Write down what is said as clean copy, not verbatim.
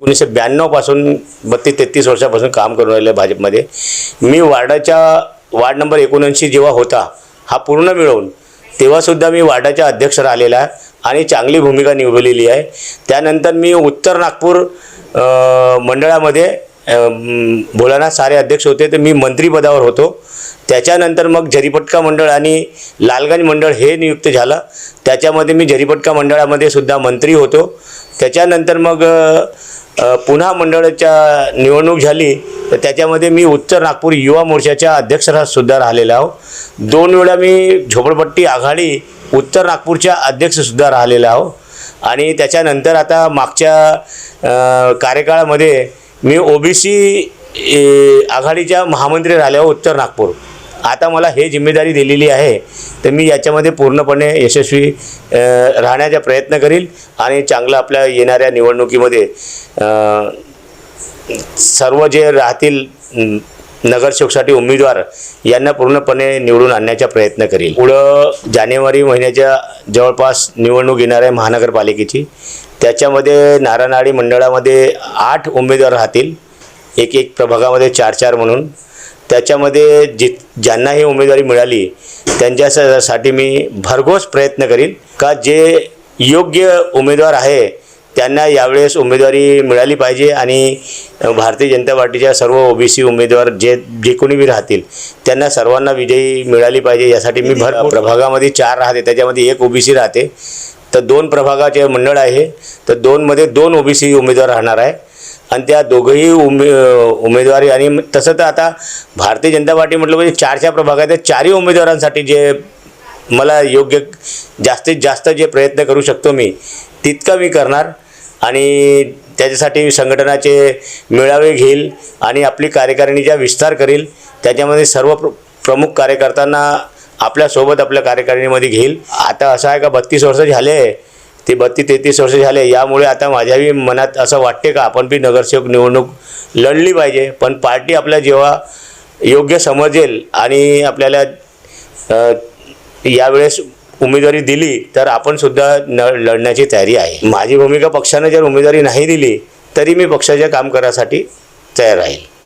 1992 पासून 32-33 वर्षापासून काम करून राहिले भाजपमध्ये। मी वार्ड नंबर 79 जेव्हा होता हा पूर्ण मिळवून तेव्हासुद्धा मी वार्डाचा अध्यक्ष राहिलेला आहे आणि चांगली भूमिका निभावलेली आहे। त्यानंतर मी उत्तर नागपूर मंडळामध्ये भोलानाथ सारे अध्यक्ष होते, तर मी मंत्रीपदावर होतो। त्याच्यानंतर मग झरीपटका मंडळ आणि लालगंज मंडळ हे नियुक्त झालं, त्याच्यामध्ये मी झरीपटका मंडळामध्ये सुद्धा मंत्री होतो। त्याच्यानंतर मग पुन्हा मंडळाच्या निवडणूक झाली, तर त्याच्यामध्ये मी उत्तर नागपूर युवा मोर्चाच्या अध्यक्षसुद्धा राहिलेला आहो। 2 वेळा मी झोपडपट्टी आघाडी उत्तर नागपूरच्या अध्यक्षसुद्धा राहिलेला आहो। आणि त्याच्यानंतर आता मागच्या कार्यकाळामध्ये मी ओबीसी आघाडीच्या महामंत्री राहिले आहो उत्तर नागपूर। आता मला हे जिम्मेदारी दिलेली आहे, तर मी याच्यामध्ये पूर्णपणे यशस्वी राहण्याचा प्रयत्न करील आणि चांगलं आपल्या येणाऱ्या निवडणुकीमध्ये सर्व जे राहतील नगरसेवकसाठी उमेदवार यांना पूर्णपणे निवडून आणण्याचा प्रयत्न करील। पुढं जानेवारी महिन्याच्या जवळपास निवडणूक येणार आहे महानगरपालिकेची। त्याच्यामध्ये नारायणवाडी मंडळामध्ये 8 उमेदवार राहतील, एक प्रभागामध्ये 4-4 म्हणून। त्याच्यामध्ये ज्यांना ही उमेदवारी मिळाली त्यांच्यासाठी मी भरघोस प्रयत्न करीन का जे योग्य उमेदवार आहे त्यांना यावेळेस उमेदवारी मिळाली पाहिजे आणि भारतीय जनता पार्टीच्या सर्व ओबीसी उमेदवार जे कोणी भी राहतील त्यांना सर्वांना विजयी मिळाली पाहिजे, यासाठी मी प्रभागामध्ये 4 राहते, त्याच्यामध्ये 1 ओबीसी राहते। तर 2 प्रभागाचे मंडळ आहे, तर 2मध्ये 2 ओबीसी उमेदवार राहणार आहे आणि त्या दोघंही उमेदवारी। आणि तसं तर आता भारतीय जनता पार्टी म्हटलं म्हणजे 4 प्रभागात 4ही उमेदवारांसाठी जे मला योग्य जास्तीत जास्त जे प्रयत्न करू शकतो मी तितका मी करणार आणि त्याच्यासाठी संघटनाचे मेळावे घेईल आणि आपली कार्यकारिणीचा विस्तार करील। त्याच्यामध्ये सर्व प्रमुख कार्यकर्त्यांना आपल्यासोबत आपल्या कार्यकारिणीमध्ये घेईल। आता असं आहे का 32 वर्ष झाले, ते 32-33 वर्ष झाले, यामुळे आता माझ्याही मनात असं वाटते का आपण बी नगरसेवक निवडणूक लढली पाहिजे। पण पार्टी आपल्या जेव्हा योग्य समजेल आणि आपल्याला यावेळेस उमेदवारी दिली तर आपण सुद्धा लढण्याची तयारी आहे। माझी भूमिका पक्षाने जर उमेदवारी नाही दिली तरी मी पक्षाच्या काम करायसाठी तयार राहील।